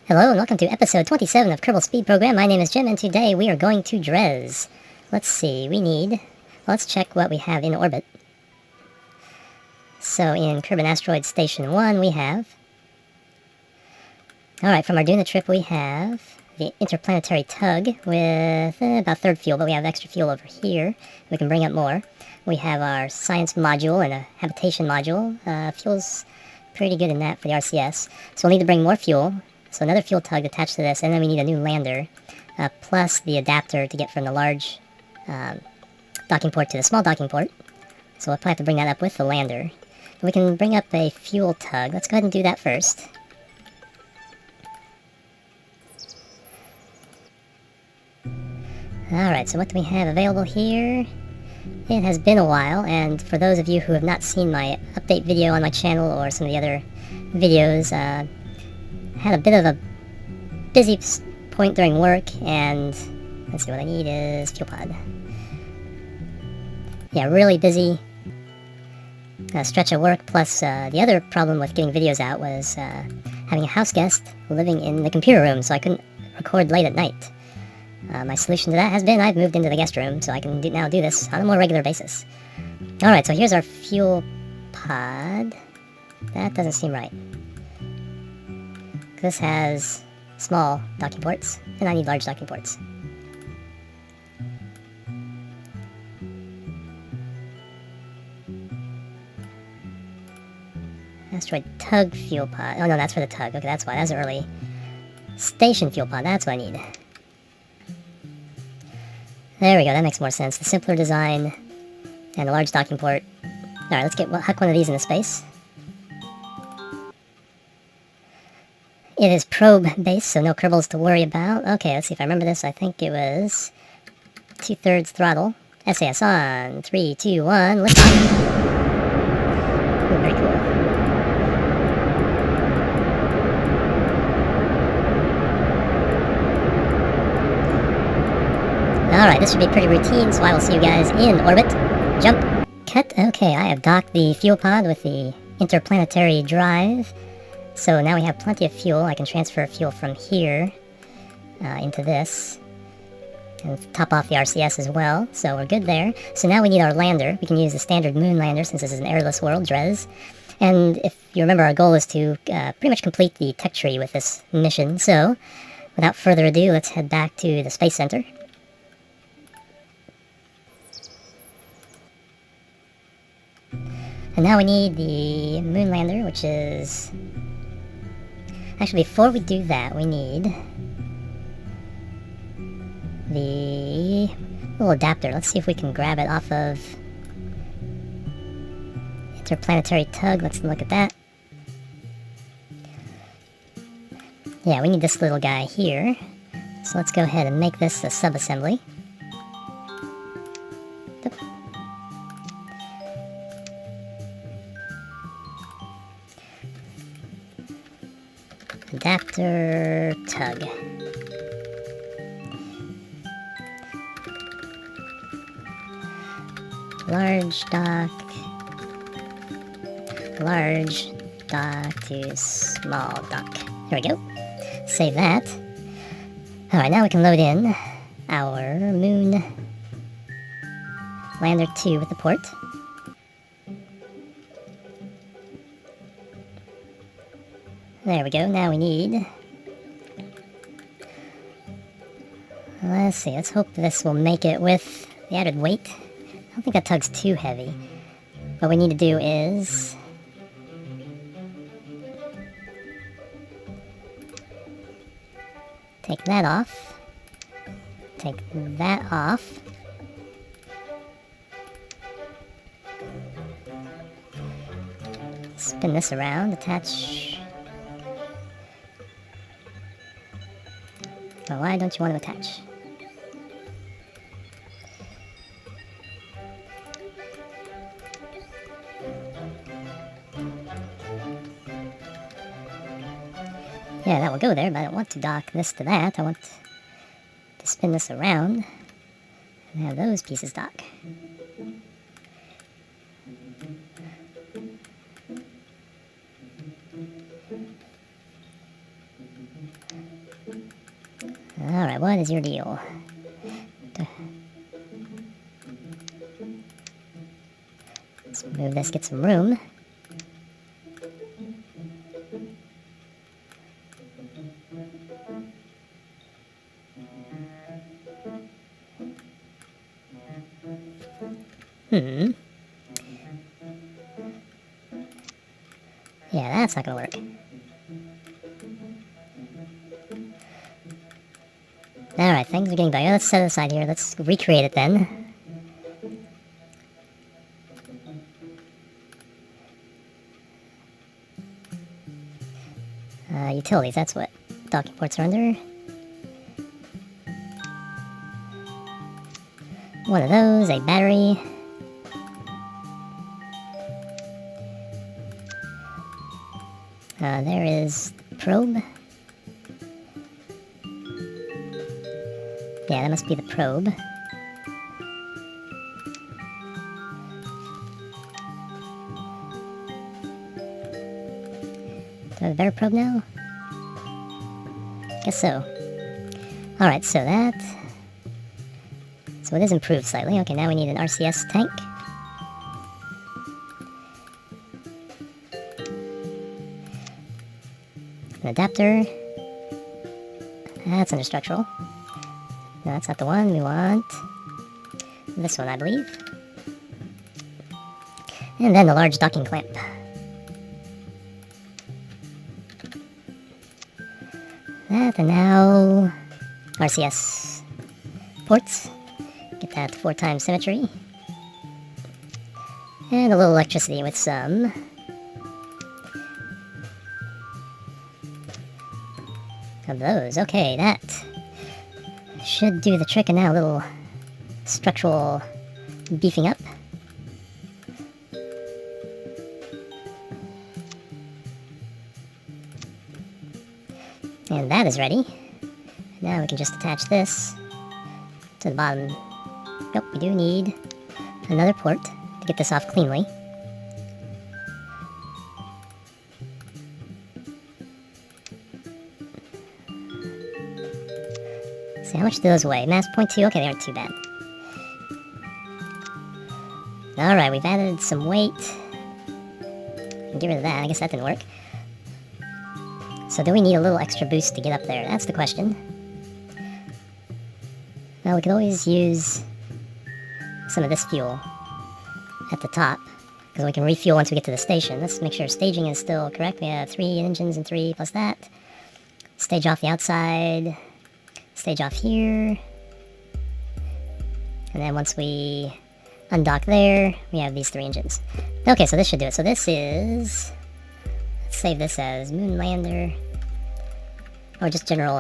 Hello and welcome to episode 27 of Kerbal Speed Program. My name is Jim and today we are going to Dres. Let's see, let's check what we have in orbit. So in Kerbal Asteroid Station 1 we have, alright, from our Duna trip we have the interplanetary tug with about third fuel, but we have extra fuel over here. We can bring up more. We have our science module and a habitation module. Fuel's pretty good in that for the RCS. So we'll need to bring more fuel. So another fuel tug attached to this, and then we need a new lander, plus the adapter to get from the large docking port to the small docking port. So we'll probably have to bring that up with the lander. But we can bring up a fuel tug. Let's go ahead and do that first. Alright, so what do we have available here? It has been a while, and for those of you who have not seen my update video on my channel or some of the other videos, had a bit of a busy point during work, and let's see, what I need is fuel pod. Yeah, really busy stretch of work, plus the other problem with getting videos out was having a house guest living in the computer room, so I couldn't record late at night. My solution to that has been I've moved into the guest room, so I can now do this on a more regular basis. Alright, so here's our fuel pod. That doesn't seem right. This has small docking ports, and I need large docking ports. Asteroid tug fuel pod. Oh no, that's for the tug. Okay, that's why. That's early. Station fuel pod. That's what I need. There we go. That makes more sense. The simpler design and a large docking port. Alright, let's huck one of these into space. It is probe-based, so no Kerbals to worry about. Okay, let's see if I remember this. I think it was 2/3 throttle. SAS on. 3, 2, 1, lift off. Ooh, very cool. Alright, this should be pretty routine, so I will see you guys in orbit. Jump. Cut. Okay, I have docked the fuel pod with the interplanetary drive. So now we have plenty of fuel. I can transfer fuel from here into this and top off the RCS as well. So we're good there. So now we need our lander. We can use the standard moon lander since this is an airless world, Dres. And if you remember, our goal is to pretty much complete the tech tree with this mission. So without further ado, let's head back to the Space Center. And now we need the moon lander, which is... Actually, before we do that, we need the little adapter. Let's see if we can grab it off of interplanetary tug. Let's look at that. Yeah, we need this little guy here. So let's go ahead and make this a sub-assembly. Adapter tug. Large dock to small dock. There we go. Save that. Alright, now we can load in our moon lander 2 with the port. There we go, now we need... Let's see, let's hope this will make it with the added weight. I don't think that tug's too heavy. What we need to do is... take that off. Take that off. Spin this around, attach... Well, why don't you want to attach? Yeah, that will go there, but I don't want to dock this to that. I want to spin this around and have those pieces dock. Alright, what is your deal? Let's move this, get some room. Yeah, that's not gonna work. Alright, things are getting better. Let's set it aside here. Let's recreate it then. Utilities, that's what docking ports are under. One of those, a battery. There is the probe. Yeah, that must be the probe. Do I have a better probe now? Guess so. Alright, so that... So it is improved slightly. Okay, now we need an RCS tank. An adapter. That's under structural. No, that's not the one. We want this one, I believe. And then the large docking clamp. That, and now RCS ports. Get that 4x symmetry. And a little electricity with some of those. Okay, that should do the trick. And now a little structural beefing up. And that is ready. Now we can just attach this to the bottom. Nope, we do need another port to get this off cleanly. See, how much do those weigh? Mass 0.2, okay, they aren't too bad. Alright, we've added some weight. Get rid of that, I guess that didn't work. So do we need a little extra boost to get up there? That's the question. Well, we could always use some of this fuel at the top, because we can refuel once we get to the station. Let's make sure staging is still correct. We have 3 engines and 3 plus that. Stage off the outside. Stage off here. And then once we undock there, we have these 3 engines. Okay, so this should do it. So this is... Let's save this as Moon Lander. Or just general,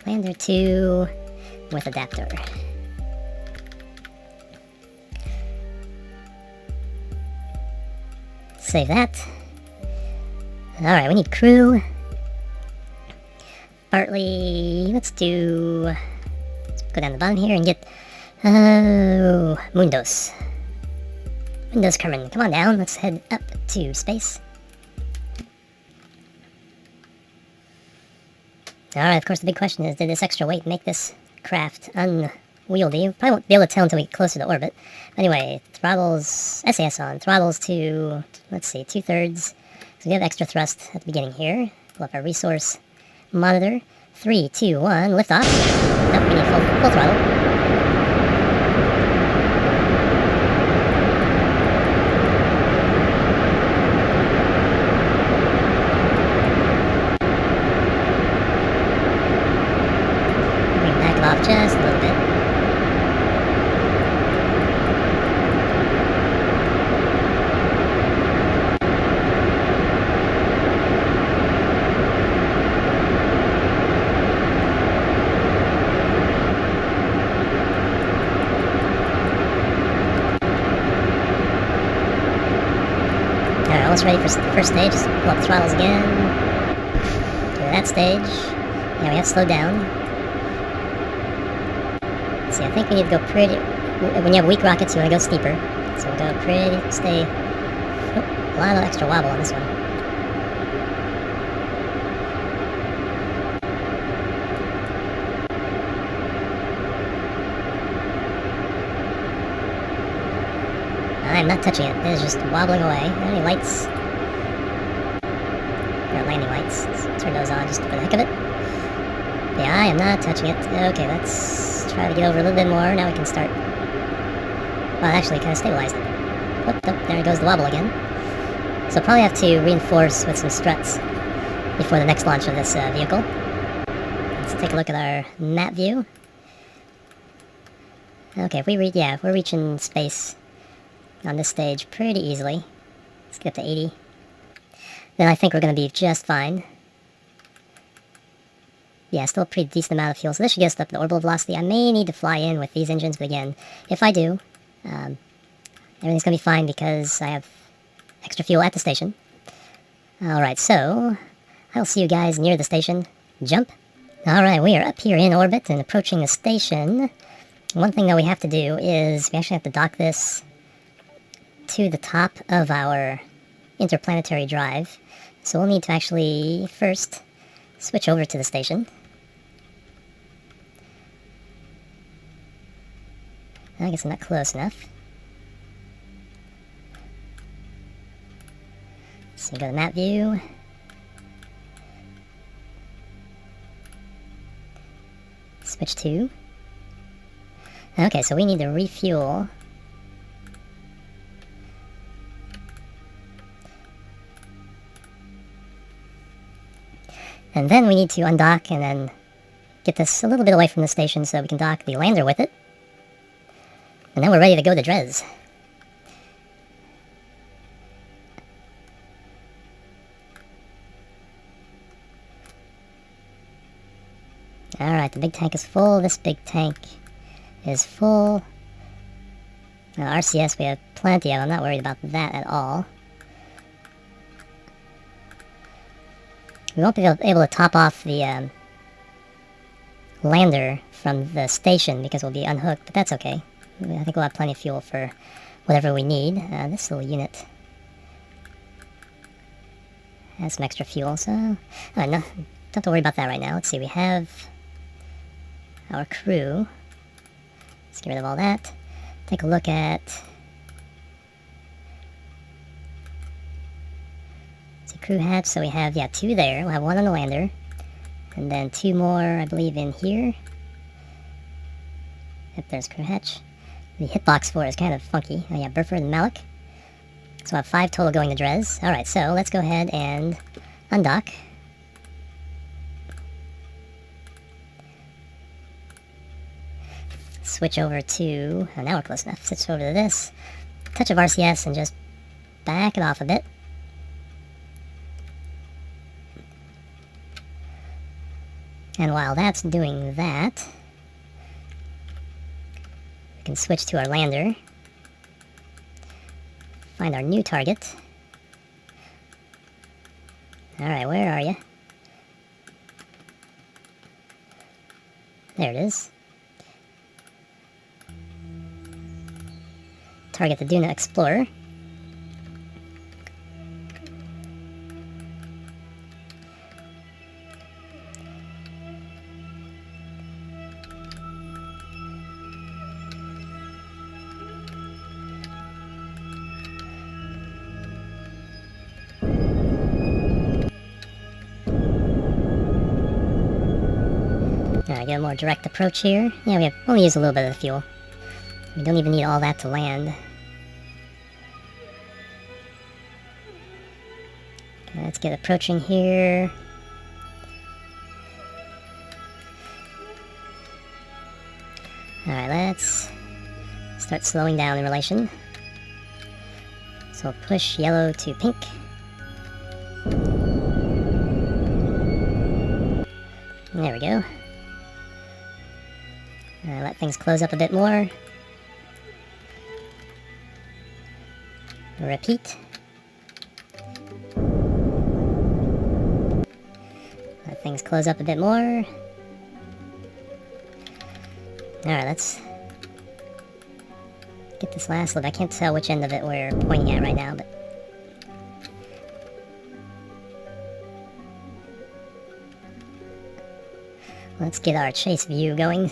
Lander 2 with adapter. Save that. Alright, we need crew. Bartley, let's go down the bottom here and get, Mundos. Mundos Kerman, come on down, let's head up to space. Alright, of course the big question is, did this extra weight make this craft unwieldy? Probably won't be able to tell until we get closer to orbit. Anyway, throttles, SAS on, throttles to, let's see, 2/3. So we have extra thrust at the beginning here. Pull up our resource monitor. 3, 2, 1, lift off. Nope, we need full throttle. Just a little bit. Alright, almost ready for the first stage. Just pull up the throttles again. Go to that stage. Yeah, we have to slow down. See, I think we need to go pretty... When you have weak rockets, you want to go steeper. So we'll go pretty... Stay... Oh, a lot of extra wobble on this one. am not touching it. It is just wobbling away. Are there any lights? There are landing lights. Let's turn those on just for the heck of it. Yeah, I am not touching it. Okay, let's try to get over a little bit more. Now we can start. Well, actually, kind of stabilized it. Whoop, there goes the wobble again. So probably have to reinforce with some struts before the next launch of this vehicle. Let's take a look at our map view. Okay, if we're reaching space on this stage pretty easily. Let's get up to 80. Then I think we're going to be just fine. Yeah, still a pretty decent amount of fuel. So this should get us up to orbital velocity. I may need to fly in with these engines, but again, if I do, everything's going to be fine because I have extra fuel at the station. Alright, so I'll see you guys near the station. Jump. Alright, we are up here in orbit and approaching the station. One thing that we have to do is we actually have to dock this to the top of our interplanetary drive. So we'll need to actually first switch over to the station. I guess I'm not close enough. So go to map view. Switch to. Okay, so we need to refuel. And then we need to undock and then get this a little bit away from the station so we can dock the lander with it. And then we're ready to go to Dres. Alright, the big tank is full. This big tank is full. Now, RCS we have plenty of. I'm not worried about that at all. We won't be able to top off the lander from the station because we'll be unhooked, but that's okay. I think we'll have plenty of fuel for whatever we need. This little unit has some extra fuel, so no, don't have to worry about that right now. Let's see, we have our crew. Let's get rid of all that. Take a look at crew hatch. So we have, yeah, 2 there. We'll have 1 on the lander. And then 2 more, I believe, in here. Yep, there's crew hatch. The hitbox for it is kind of funky. Oh yeah, Burford and Malik. So we'll have 5 total going to Dres. Alright, so let's go ahead and undock. Switch over to, oh, now we're close enough. Switch over to this. Touch of RCS and just back it off a bit. And while that's doing that, we can switch to our lander. Find our new target. Alright, where are you? There it is. Target the Duna Explorer. Alright, get a more direct approach here. Yeah, we have only used a little bit of the fuel. We don't even need all that to land. Okay, let's get approaching here. Alright, let's start slowing down in relation. So we'll push yellow to pink. There we go. Let things close up a bit more. Repeat. Let things close up a bit more. Alright, let's get this last loop. I can't tell which end of it we're pointing at right now, but let's get our chase view going.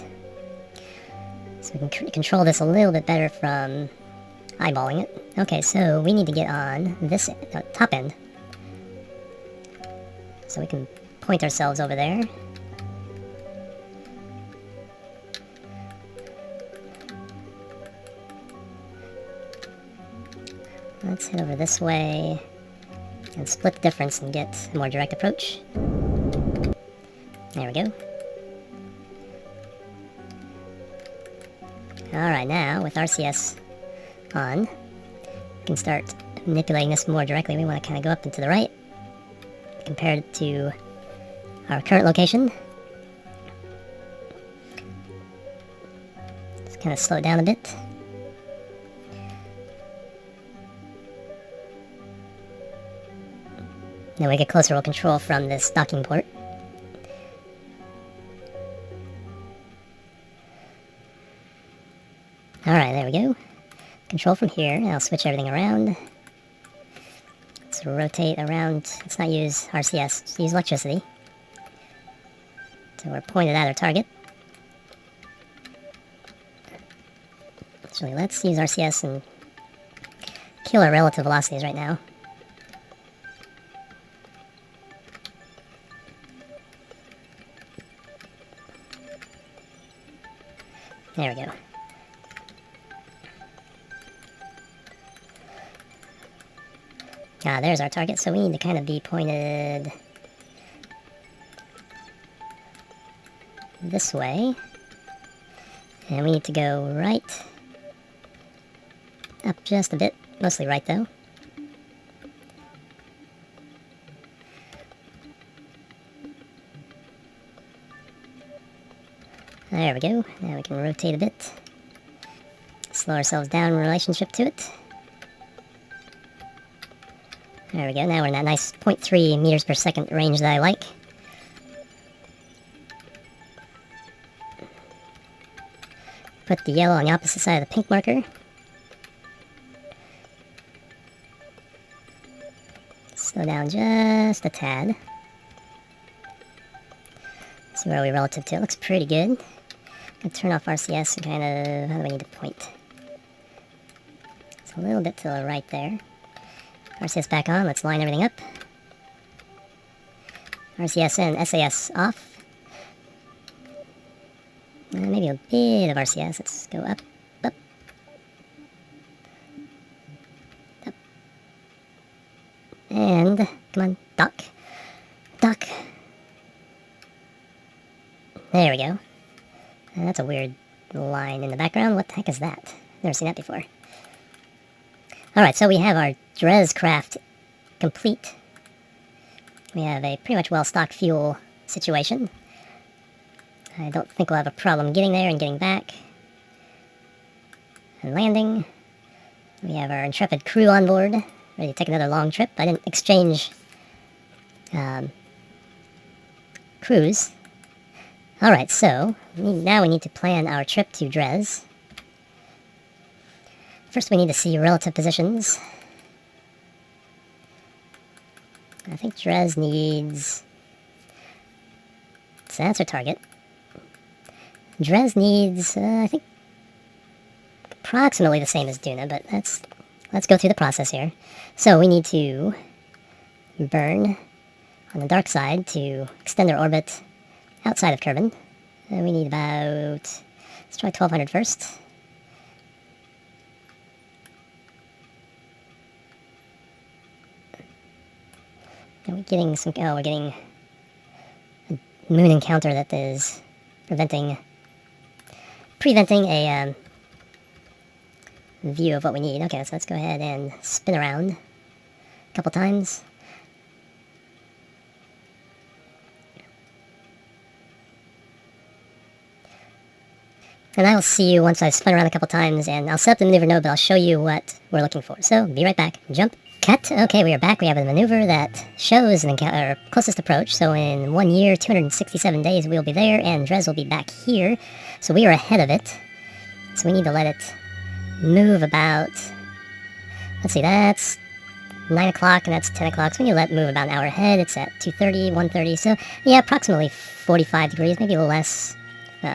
So we can control this a little bit better from eyeballing it. Okay, so we need to get on this top end. So we can point ourselves over there. Let's head over this way and split the difference and get a more direct approach. There we go. Alright, now with RCS on, we can start manipulating this more directly. We want to kind of go up and to the right compared to our current location. Let's kind of slow it down a bit. Then we get closer, we'll control from this docking port. Alright, there we go. Control from here, and I'll switch everything around. Let's rotate around. Let's not use RCS, let's use electricity. So we're pointed at our target. Actually, let's use RCS and kill our relative velocities right now. There we go. Ah, there's our target, so we need to kind of be pointed this way. And we need to go right, up just a bit, mostly right though. There we go. Now we can rotate a bit. Slow ourselves down in relationship to it. There we go. Now we're in that nice 0.3 meters per second range that I like. Put the yellow on the opposite side of the pink marker. Slow down just a tad. See where are we relative to. It looks pretty good. I'm gonna turn off RCS and kind of, how do we need to point? It's a little bit to the right there. RCS back on, let's line everything up. RCS and SAS off. Maybe a bit of RCS, let's go up, up, up. And, come on, dock, dock. There we go. That's a weird line in the background. What the heck is that? Never seen that before. Alright, so we have our Dres craft complete. We have a pretty much well-stocked fuel situation. I don't think we'll have a problem getting there and getting back. And landing. We have our intrepid crew on board, ready to take another long trip. I didn't exchange crews. Alright, so now we need to plan our trip to Dres. First we need to see relative positions. I think Dres needs... So that's our target. Dres needs, I think, approximately the same as Duna, but let's go through the process here. So we need to burn on the dark side to extend our orbit outside of Kerbin. And we need about, let's try 1200 first. Are we getting some, oh, we're getting a moon encounter that is preventing a view of what we need. Okay, so let's go ahead and spin around a couple times. And I will see you once I've spun around a couple times, and I'll set up the maneuver node, but I'll show you what we're looking for. So, be right back. Jump. Cut. Okay, we are back. We have a maneuver that shows an encounter, closest approach. So in 1 year, 267 days, we'll be there, and Dres will be back here. So we are ahead of it. So we need to let it move about, let's see, that's 9 o'clock, and that's 10 o'clock. So we need to let it move about an hour ahead. It's at 2:30, 1:30. So, yeah, approximately 45 degrees, maybe a little less,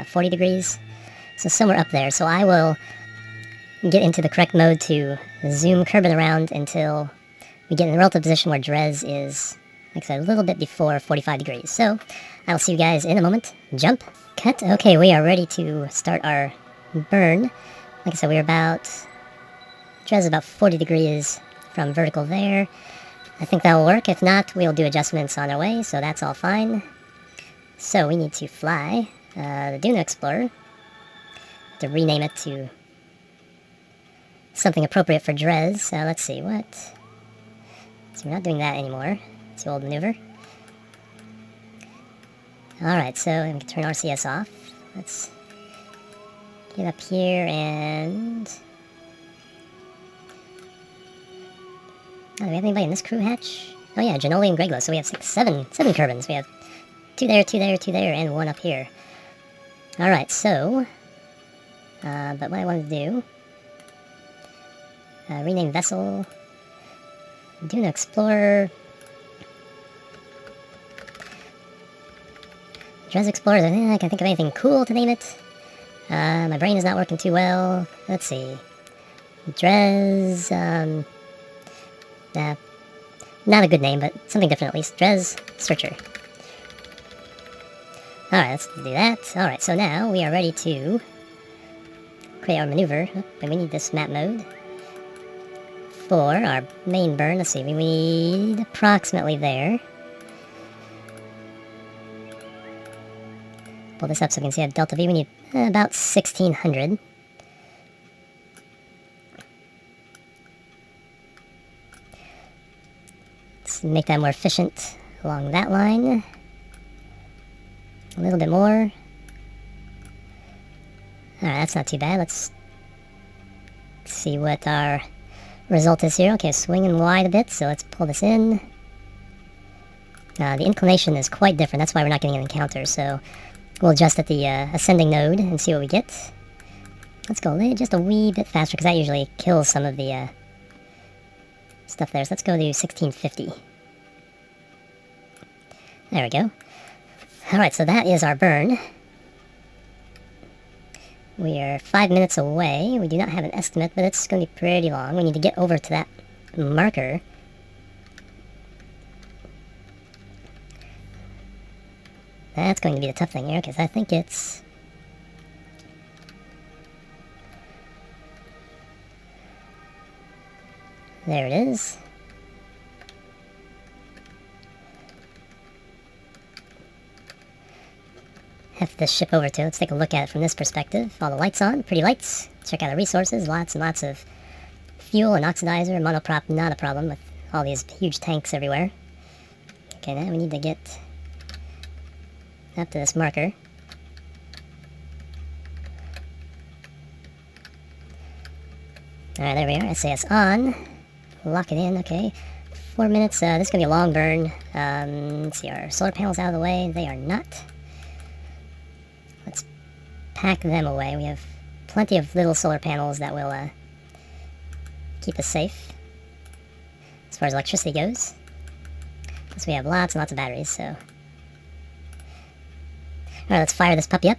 40 degrees. So somewhere up there. So I will get into the correct mode to zoom Kerbal around until we get in a relative position where Dres is, like I said, a little bit before 45 degrees. So I will see you guys in a moment. Jump, cut. Okay, we are ready to start our burn. Like I said, we're about, Dres is about 40 degrees from vertical there. I think that will work. If not, we'll do adjustments on our way, so that's all fine. So we need to fly the Duna Explorer, to rename it to something appropriate for Dres. Let's see, what? So we're not doing that anymore. It's the old maneuver. Alright, so we can turn RCS off. Let's get up here and... Oh, do we have anybody in this crew hatch? Oh yeah, Janoli and Greglo. So we have seven Kerbins. We have two there, and one up here. Alright, so... but what I wanted to do... rename vessel... Duna Explorer... Dres Explorer, I can't think of anything cool to name it. My brain is not working too well. Let's see. Dres, not a good name, but something different at least. Dres Searcher. Alright, let's do that. Alright, so now we are ready to create our maneuver. But we need this map mode for our main burn. Let's see, we need approximately there. Pull this up so we can see at delta V. We need about 1600. Let's make that more efficient along that line. A little bit more. Alright, that's not too bad. Let's see what our result is here. Okay, swinging wide a bit, so let's pull this in. The inclination is quite different. That's why we're not getting an encounter, so we'll adjust at the ascending node and see what we get. Let's go just a wee bit faster, because that usually kills some of the stuff there. So let's go to 1650. There we go. Alright, so that is our burn. We are 5 minutes away. We do not have an estimate, but it's going to be pretty long. We need to get over to that marker. That's going to be the tough thing here, because I think it's... There it is. Heft this ship over to. Let's take a look at it from this perspective. All the lights on, pretty lights. Check out the resources, lots and lots of fuel and oxidizer. Monoprop, not a problem with all these huge tanks everywhere. Okay, now we need to get up to this marker. Alright, there we are. SAS on. Lock it in, okay. 4 minutes. This is going to be a long burn. Let's see, our solar panels out of the way. They are not. Let's pack them away. We have plenty of little solar panels that will keep us safe as far as electricity goes. Plus we have lots and lots of batteries, so... Alright, let's fire this puppy up.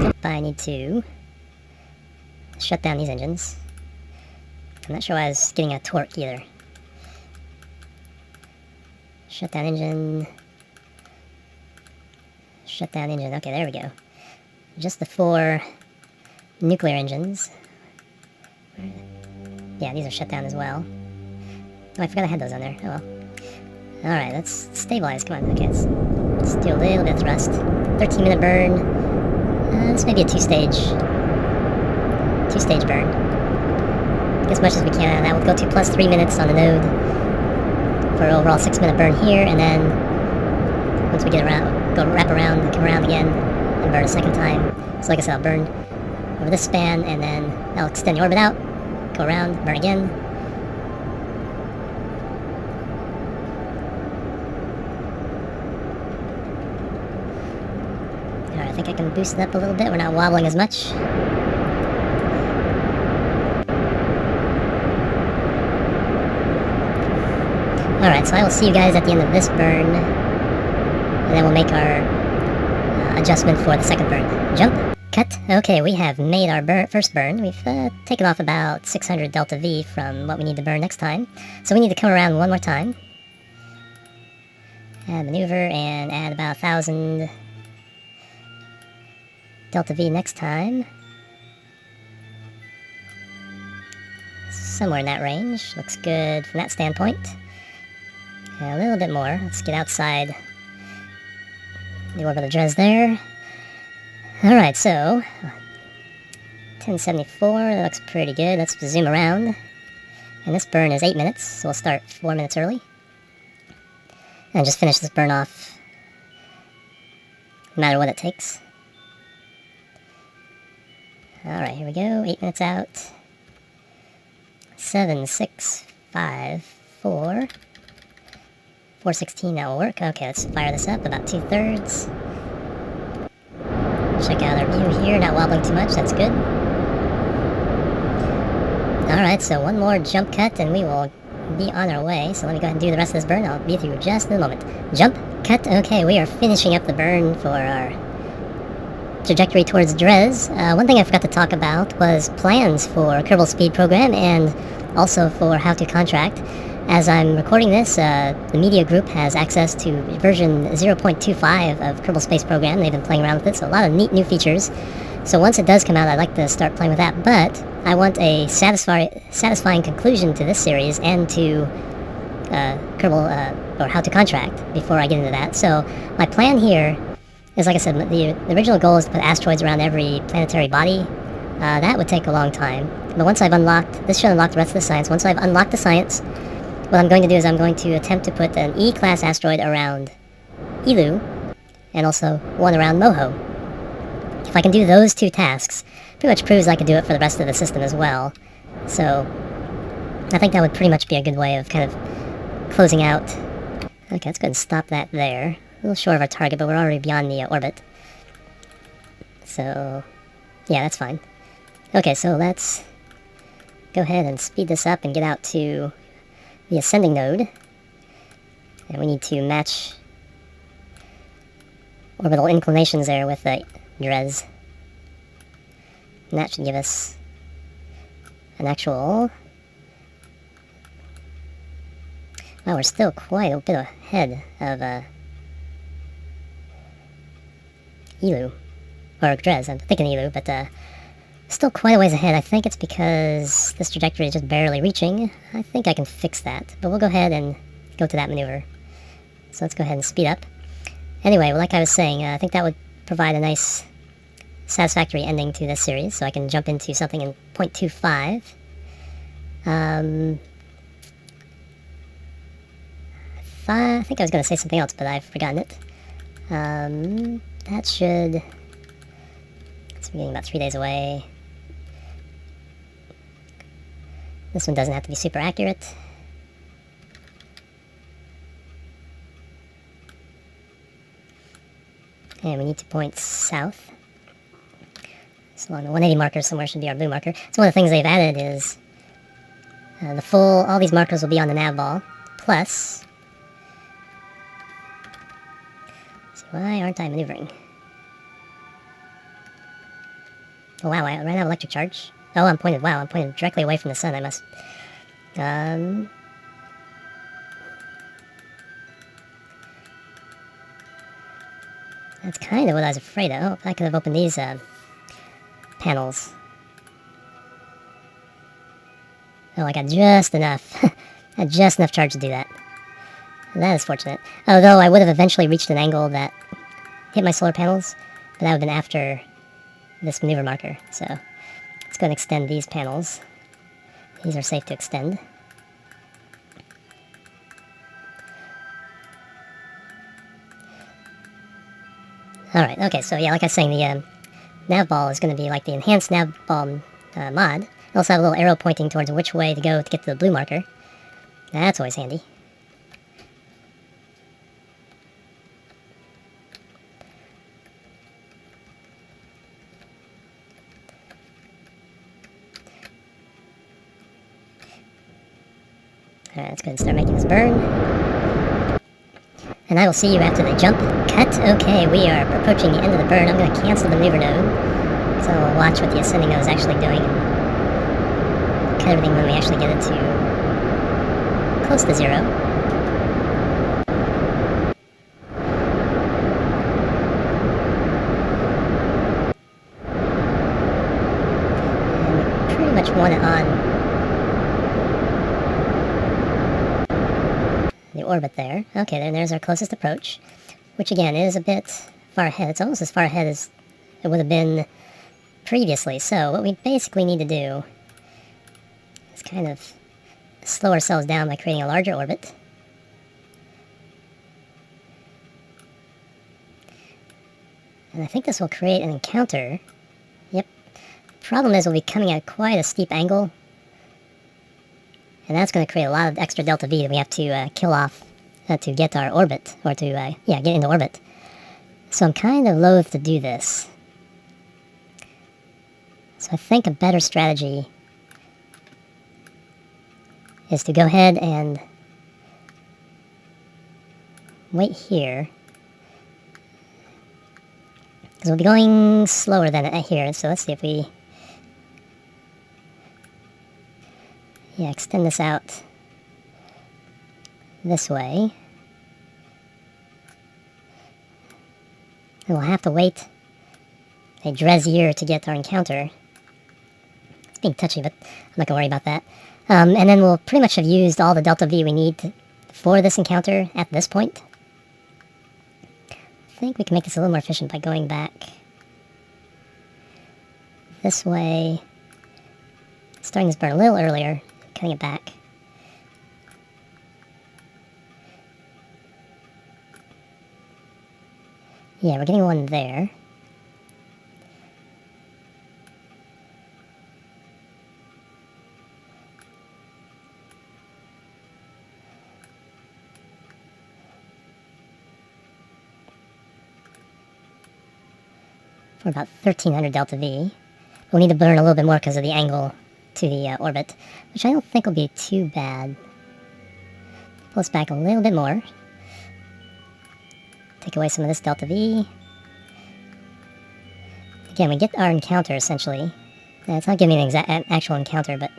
Yep, I need to shut down these engines. I'm not sure why I was getting a torque either. Shut down engine. Shut down engine. Okay, there we go. Just the 4 nuclear engines. Yeah, these are shut down as well. Oh, I forgot I had those on there. Oh well. Alright, let's stabilize. Come on. Okay, let's do a little bit of thrust. 13-minute burn. This may be a two-stage burn. Get as much as we can out of that. We'll go to plus 3 minutes on the node for an overall 6-minute burn here, and then once we get around, go wrap around, come around again, and burn a second time. So like I said, I'll burn over this span, and then I'll extend the orbit out, go around, burn again. Alright, I think I can boost it up a little bit. We're not wobbling as much. Alright, so I will see you guys at the end of this burn, and then we'll make our adjustment for the second burn. Jump. Cut. Okay, we have made our first burn. We've taken off about 600 delta V from what we need to burn next time. So we need to come around one more time. Add maneuver and add about 1,000 delta V next time. Somewhere in that range. Looks good from that standpoint. A little bit more. Let's get outside the orbit of Dres there. Alright, so 1074, that looks pretty good. Let's zoom around. And this burn is 8 minutes, so we'll start 4 minutes early. And just finish this burn off, no matter what it takes. Alright, here we go. 8 minutes out. 7, 6, 5, 4. 416, that will work. Okay, let's fire this up about 2/3. Check out our view here, not wobbling too much, that's good. Alright, so one more jump cut and we will be on our way. So let me go ahead and do the rest of this burn. I'll be through just in a moment. Jump, cut. Okay, we are finishing up the burn for our trajectory towards Dres. One thing I forgot to talk about was plans for Kerbal Speed Program and also for how to contract. As I'm recording this, the media group has access to version 0.25 of Kerbal Space Program. They've been playing around with it, so a lot of neat new features. So once it does come out, I'd like to start playing with that, but I want a satisfying conclusion to this series and to Kerbal, or how to contract before I get into that. So my plan here is, like I said, the original goal is to put asteroids around every planetary body. That would take a long time. But once I've unlocked, this should unlock the rest of the science. Once I've unlocked the science, what I'm going to do is I'm going to attempt to put an E-class asteroid around Ilu, and also one around Moho. If I can do those two tasks, pretty much proves I could do it for the rest of the system as well. So, I think that would pretty much be a good way of kind of closing out. Okay, let's go ahead and stop that there. A little short of our target, but we're already beyond the orbit. So, yeah, that's fine. Okay, so let's go ahead and speed this up and get out to the ascending node. And we need to match orbital inclinations there with the Dres. And that should give us an actual... Wow, we're still quite a bit ahead of Ilu. Or Dres, I'm thinking Ilu, but still quite a ways ahead. I think it's because this trajectory is just barely reaching. I think I can fix that, but we'll go ahead and go to that maneuver. So let's go ahead and speed up. Anyway, well, like I was saying, I think that would provide a nice satisfactory ending to this series, so I can jump into something in 0.25. I think I was going to say something else, but I've forgotten it. That should... It's getting about 3 days away. This one doesn't have to be super accurate. And we need to point south. So on the 180 marker somewhere should be our blue marker. So one of the things they've added is all these markers will be on the nav ball. Plus, let's see, why aren't I maneuvering? Oh wow, I ran out of electric charge. Oh, I'm pointed directly away from the sun. I must... That's kind of what I was afraid of. Oh, I could have opened these panels. Oh, I got just enough. I had just enough charge to do that. That is fortunate. Although I would have eventually reached an angle that hit my solar panels, but that would have been after this maneuver marker. So let's go and extend these panels. These are safe to extend. Alright, okay, so yeah, like I was saying, the nav ball is going to be like the enhanced nav ball mod. It also have a little arrow pointing towards which way to go to get to the blue marker. That's always handy. Alright, let's go ahead and start making this burn. and I will see you after the jump. Cut. Okay, we are approaching the end of the burn. I'm going to cancel the maneuver node, so we'll watch what the ascending node is actually doing, and cut everything when we actually get it to close to 0. Much want it on the orbit there. Okay, then there's our closest approach, which again is a bit far ahead. It's almost as far ahead as it would have been previously. So what we basically need to do is kind of slow ourselves down by creating a larger orbit. And I think this will create an encounter. Yep. Problem is we'll be coming at quite a steep angle, and that's going to create a lot of extra delta V that we have to kill off to get our orbit, or to get into orbit. So I'm kind of loath to do this. So I think a better strategy is to go ahead and wait here, because we'll be going slower than here. So let's see if we extend this out this way. And we'll have to wait a Dres year to get our encounter. It's being touchy, but I'm not going to worry about that. And then we'll pretty much have used all the delta V we need for this encounter at this point. I think we can make this a little more efficient by going back this way, starting this burn a little earlier, cutting it back. Yeah, we're getting one there. For about 1300 delta V. We'll need to burn a little bit more because of the angle to the orbit, which I don't think will be too bad. Pull us back a little bit more. Take away some of this delta V. Again, we get our encounter essentially. It's not giving me an actual encounter, but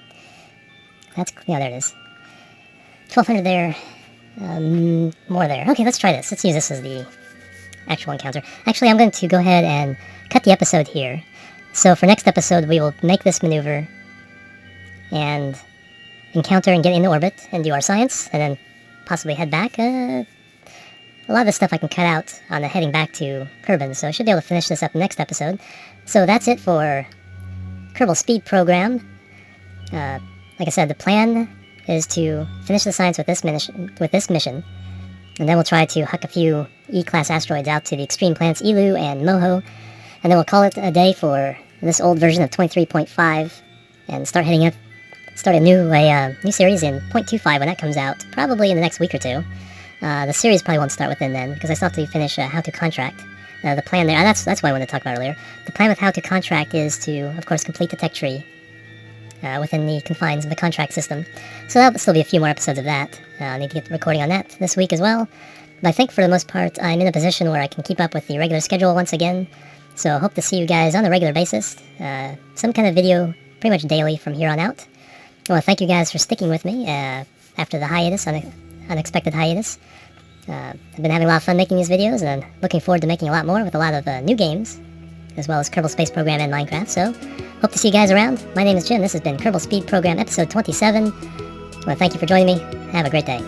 that's, yeah, there it is. 1200 there. More there. Okay, let's try this. Let's use this as the actual encounter. Actually, I'm going to go ahead and cut the episode here. So for next episode, we will make this maneuver and encounter and get into orbit and do our science, and then possibly head back. A lot of the stuff I can cut out on the heading back to Kerbin, so I should be able to finish this up next episode. So that's it for Kerbal Speed Program. Like I said, the plan is to finish the science with this mission, and then we'll try to huck a few E-class asteroids out to the extreme planets Ilu and Moho, and then we'll call it a day for this old version of 23.5, and start a new series in 0.25 when that comes out, probably in the next week or two. The series probably won't start within then, because I still have to finish How to Contract. The plan there, and that's what I wanted to talk about earlier. The plan with How to Contract is to, of course, complete the tech tree within the confines of the contract system. So that'll still be a few more episodes of that. I need to get recording on that this week as well. But I think for the most part, I'm in a position where I can keep up with the regular schedule once again. So I hope to see you guys on a regular basis. Some kind of video pretty much daily from here on out. I want to thank you guys for sticking with me after the hiatus, unexpected hiatus. I've been having a lot of fun making these videos, and I'm looking forward to making a lot more with a lot of new games, as well as Kerbal Space Program and Minecraft. So, hope to see you guys around. My name is Jim. This has been Kerbal Speed Program episode 27. I want to thank you for joining me. Have a great day.